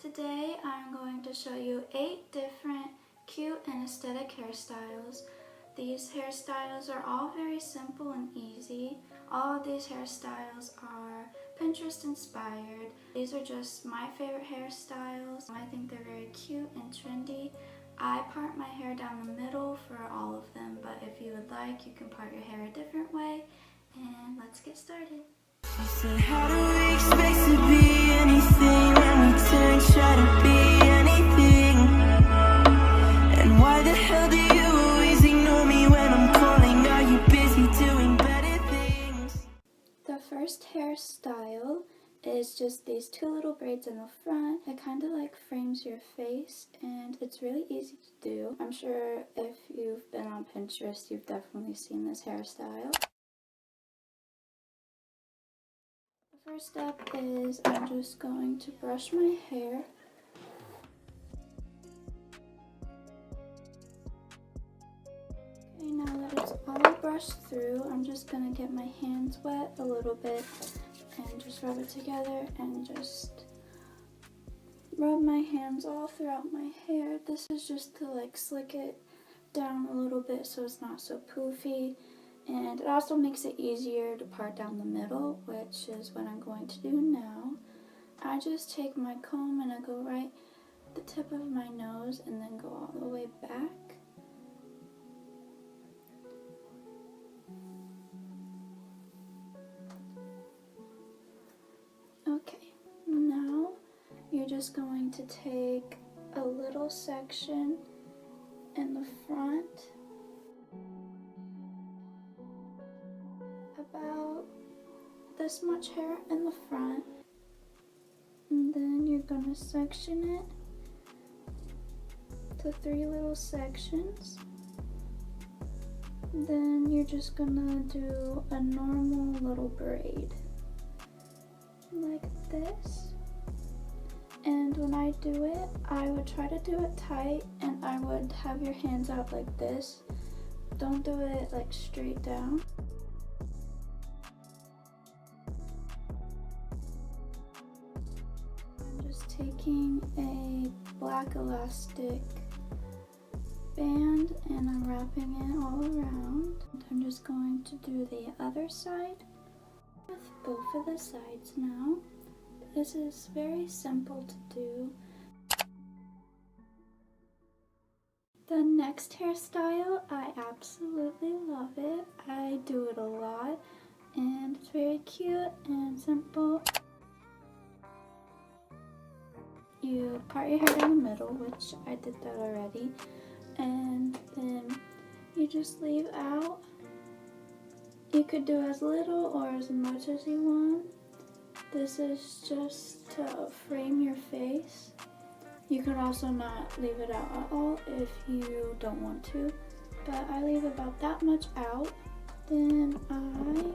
Today I'm going to show you 8 different cute and aesthetic hairstyles. These hairstyles are all very simple and easy. All of these hairstyles are Pinterest inspired. These are just my favorite hairstyles. I think they're very cute and trendy. I part my hair down the middle for all of them, but if you would like, you can part your hair a different way. And let's get started. She said, how do we expect to be anything when we turn, try to be anything? And why the hell do you always ignore me when I'm calling? Are you busy doing better things? The first hairstyle is just these 2 little braids in the front. It kind of like frames your face and it's really easy to do. I'm sure if you've been on Pinterest, you've definitely seen this hairstyle. The first step is I'm just going to brush my hair. Okay, now that it's all brushed through, I'm just going to get my hands wet a little bit and just rub it together and just rub my hands all throughout my hair. This is just to like slick it down a little bit so it's not so poofy. And it also makes it easier to part down the middle, which is what I'm going to do now. I just take my comb and I go right the tip of my nose and then go all the way back. Okay, now you're just going to take a little section in the front, about this much hair in the front, and then you're gonna section it to 3 little sections. Then you're just gonna do a normal little braid like this. And when I do it, I would try to do it tight and I would have your hands out like this. Don't do it like straight down. I'm just taking a black elastic band and I'm wrapping it all around. I'm just going to do the other side with both of the sides now. This is very simple to do. The next hairstyle, I absolutely love it. I do it a lot and it's very cute and simple. You part your hair down the middle, which I did that already, and then you just leave out. You could do as little or as much as you want. This is just to frame your face. You could also not leave it out at all if you don't want to, but I leave about that much out. Then I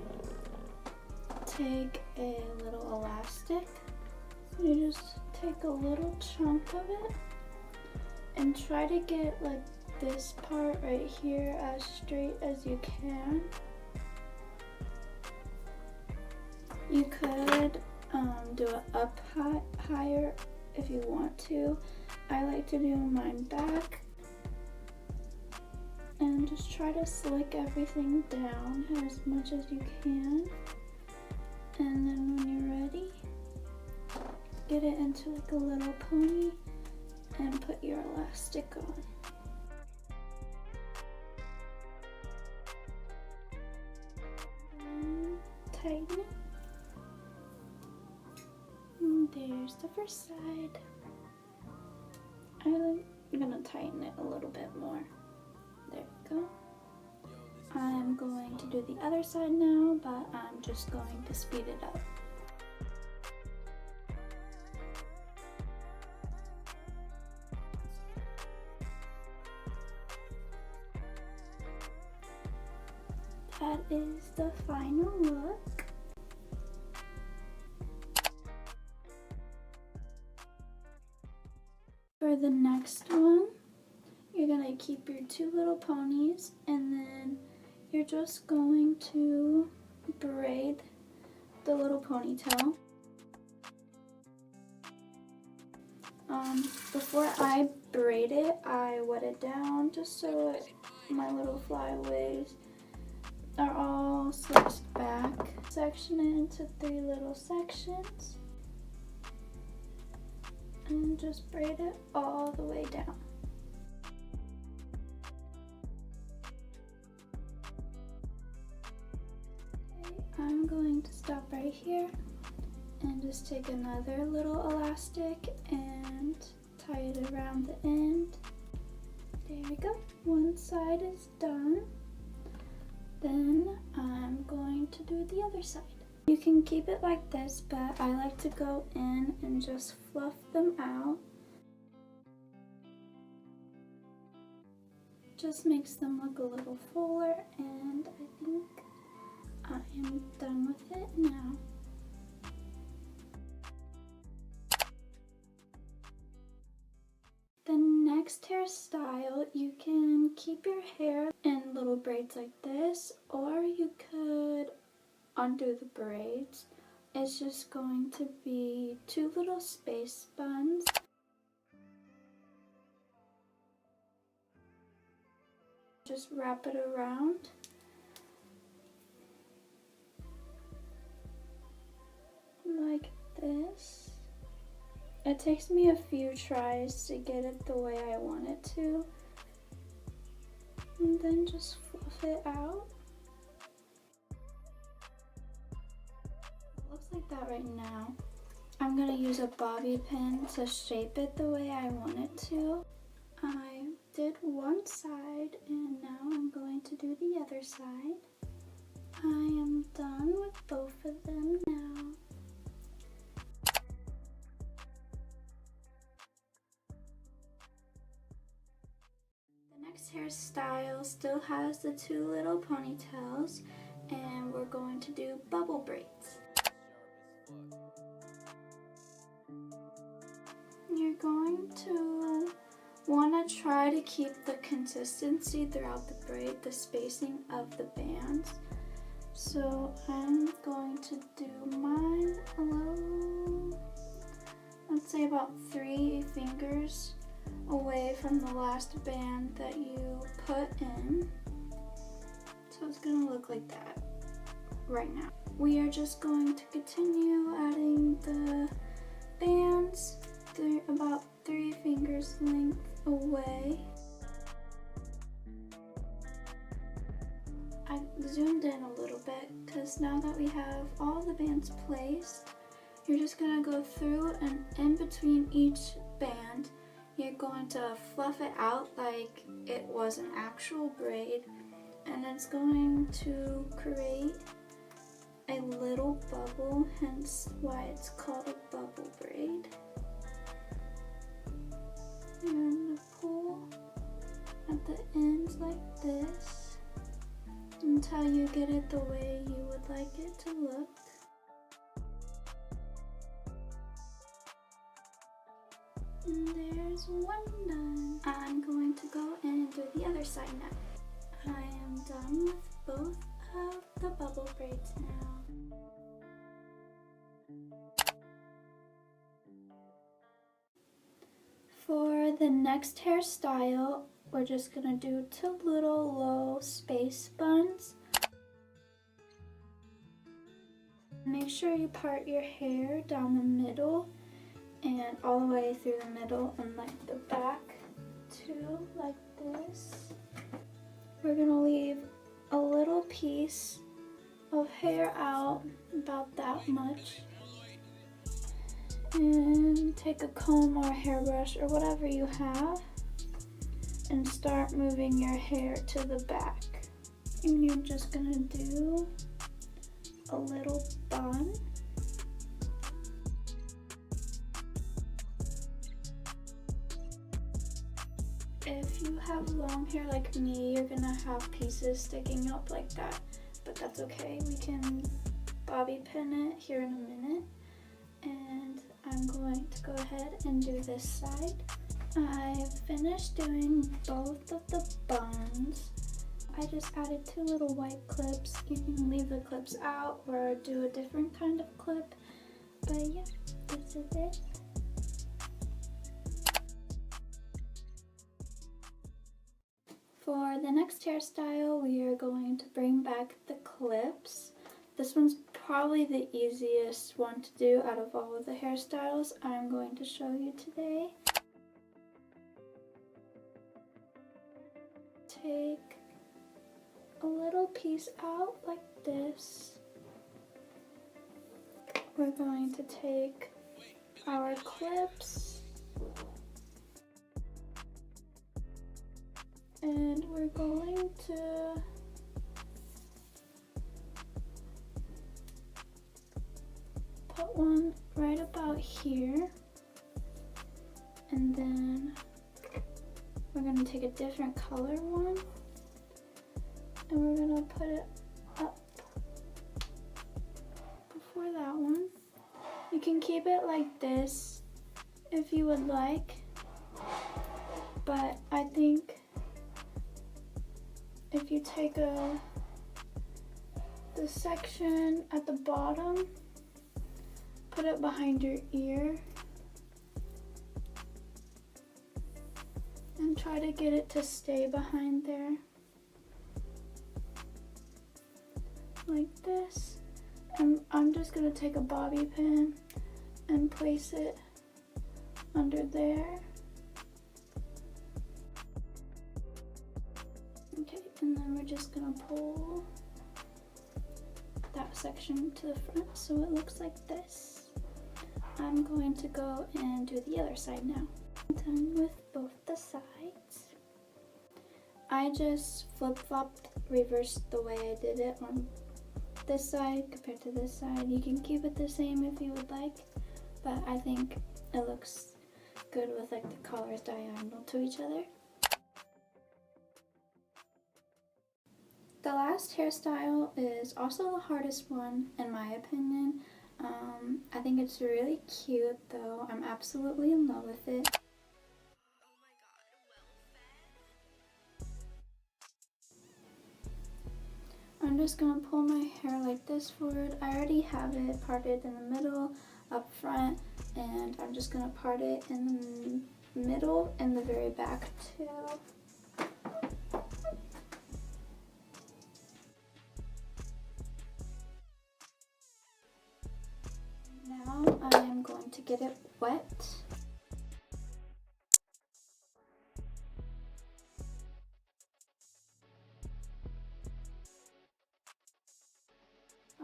take a little elastic. You just take a little chunk of it and try to get like this part right here as straight as you can. You could do it up higher if you want to. I like to do mine back and just try to slick everything down as much as you can. And then when you're ready, get it into like a little pony and put your elastic on. And tighten it. There's the first side. I'm gonna tighten it a little bit more. There we go. I'm going to do the other side now, but I'm just going to speed it up. That is the final look. For the next one, you're going to keep your 2 little ponies and then you're just going to braid the little ponytail. Before I braid it, I wet it down just so my little flyaways are all sliced back. Section it into 3 little sections and just braid it all the way down. Okay, I'm going to stop right here and just take another little elastic and tie it around the end. There we go. One side is done. Then I'm going to do the other side. You can keep it like this, but I like to go in and just fluff them out. Just makes them look a little fuller, and I think I am done with it now. The next hairstyle, you can keep your hair in little braids like this, or you could undo the braids. It's just going to be 2 little space buns. Just wrap it around. Like this. It takes me a few tries to get it the way I want it to. And then just fluff it out. It looks like that right now. I'm gonna use a bobby pin to shape it the way I want it to. I did one side and now I'm going to do the other side. I am done with both of them now. Next hairstyle still has the 2 little ponytails, and we're going to do bubble braids. You're going to want to try to keep the consistency throughout the braid, the spacing of the bands. So I'm going to do mine a little, let's say about 3 fingers away from the last band that you put in. So it's going to look like that right now. We are just going to continue adding the bands about 3 fingers length away. I zoomed in a little bit because now that we have all the bands placed, you're just going to go through and in between each band you're going to fluff it out like it was an actual braid, and it's going to create a little bubble, hence why it's called a bubble braid. You're going to pull at the ends like this until you get it the way you would like it to look. And there's one done. I'm going to go in and do the other side now. I am done with both of the bubble braids now. For the next hairstyle, we're just going to do 2 little low space buns. Make sure you part your hair down the middle and all the way through the middle and like the back too, like this. We're gonna leave a little piece of hair out, about that much, and take a comb or a hairbrush or whatever you have and start moving your hair to the back. And you're just gonna do a little bun. If you have long hair like me, you're gonna have pieces sticking up like that, but that's okay. We can bobby pin it here in a minute, and I'm going to go ahead and do this side. I've finished doing both of the buns. I just added 2 little white clips. You can leave the clips out or do a different kind of clip, but yeah, this is it. For the next hairstyle, we are going to bring back the clips. This one's probably the easiest one to do out of all of the hairstyles I'm going to show you today. Take a little piece out like this. We're going to take our clips and we're going to put one right about here, and then we're going to take a different color one and we're going to put it up before that one. You can keep it like this if you would like, but I think if you take the section at the bottom, put it behind your ear and try to get it to stay behind there like this. And I'm just going to take a bobby pin and place it under there. Okay, and then we're just going to pull that section to the front so it looks like this. I'm going to go and do the other side now. I'm done with both the sides. I just flip-flopped, reversed the way I did it on this side compared to this side. You can keep it the same if you would like, but I think it looks good with like the colors diagonal to each other. The last hairstyle is also the hardest one in my opinion. I think it's really cute though. I'm absolutely in love with it. I'm just going to pull my hair like this forward. I already have it parted in the middle, up front, and I'm just going to part it in the middle and the very back too. Now I'm going to get it wet.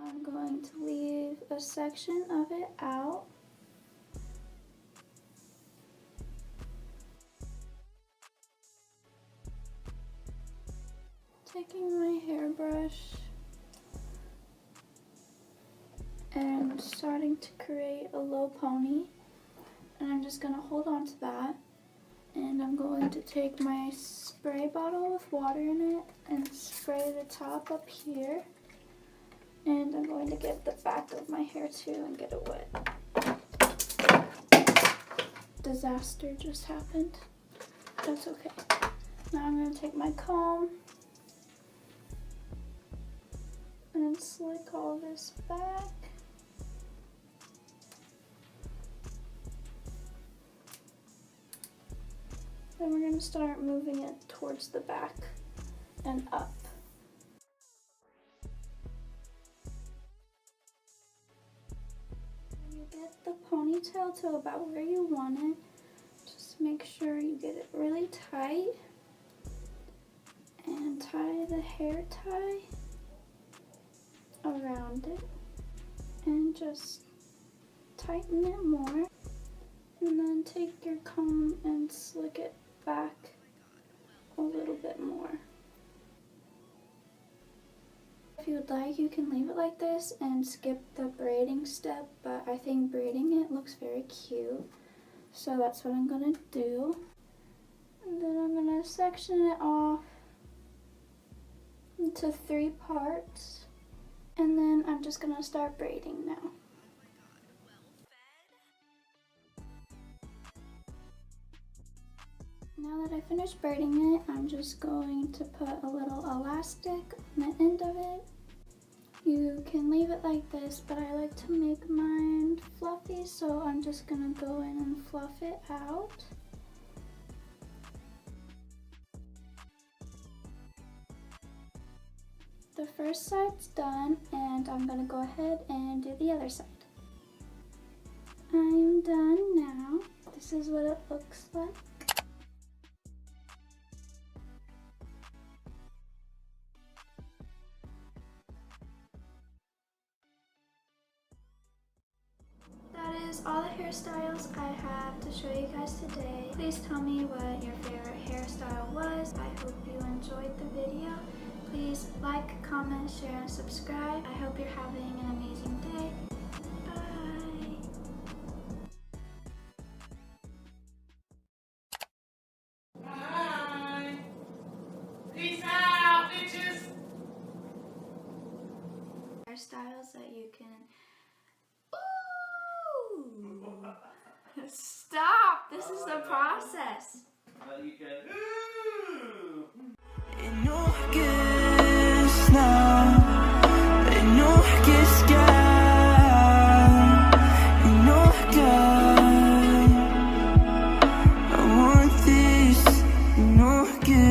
I'm going to leave a section of it out. Taking my hairbrush and starting to create a low pony, and I'm just going to hold on to that, and I'm going to take my spray bottle with water in it and spray the top up here. And I'm going to get the back of my hair too and get it wet. Disaster just happened. That's okay. Now I'm going to take my comb and slick all this back. Then we're going to start moving it towards the back and up. Get the ponytail to about where you want it. Just make sure you get it really tight and tie the hair tie around it and just tighten it more, and then take your comb and slick it back a little bit more. If you would like, you can leave it like this and skip the braiding step, but I think braiding it looks very cute, so that's what I'm going to do. And then I'm going to section it off into 3 parts, and then I'm just going to start braiding now. Now that I finished braiding it, I'm just going to put a little elastic on the end of it. You can leave it like this, but I like to make mine fluffy, so I'm just going to go in and fluff it out. The first side's done, and I'm gonna go ahead and do the other side. I'm done now. This is what it looks like. That is all the hairstyles I have to show you guys today. Please tell me what your favorite hairstyle was. I hope you enjoyed the video. Please like, comment, share, and subscribe. I hope you're having an amazing day. Bye! Bye! Peace out, bitches! Hairstyles that you can... Ooh! Stop! This is the process. You can... Ooh! In August now, in August sky, in August, I want this in August.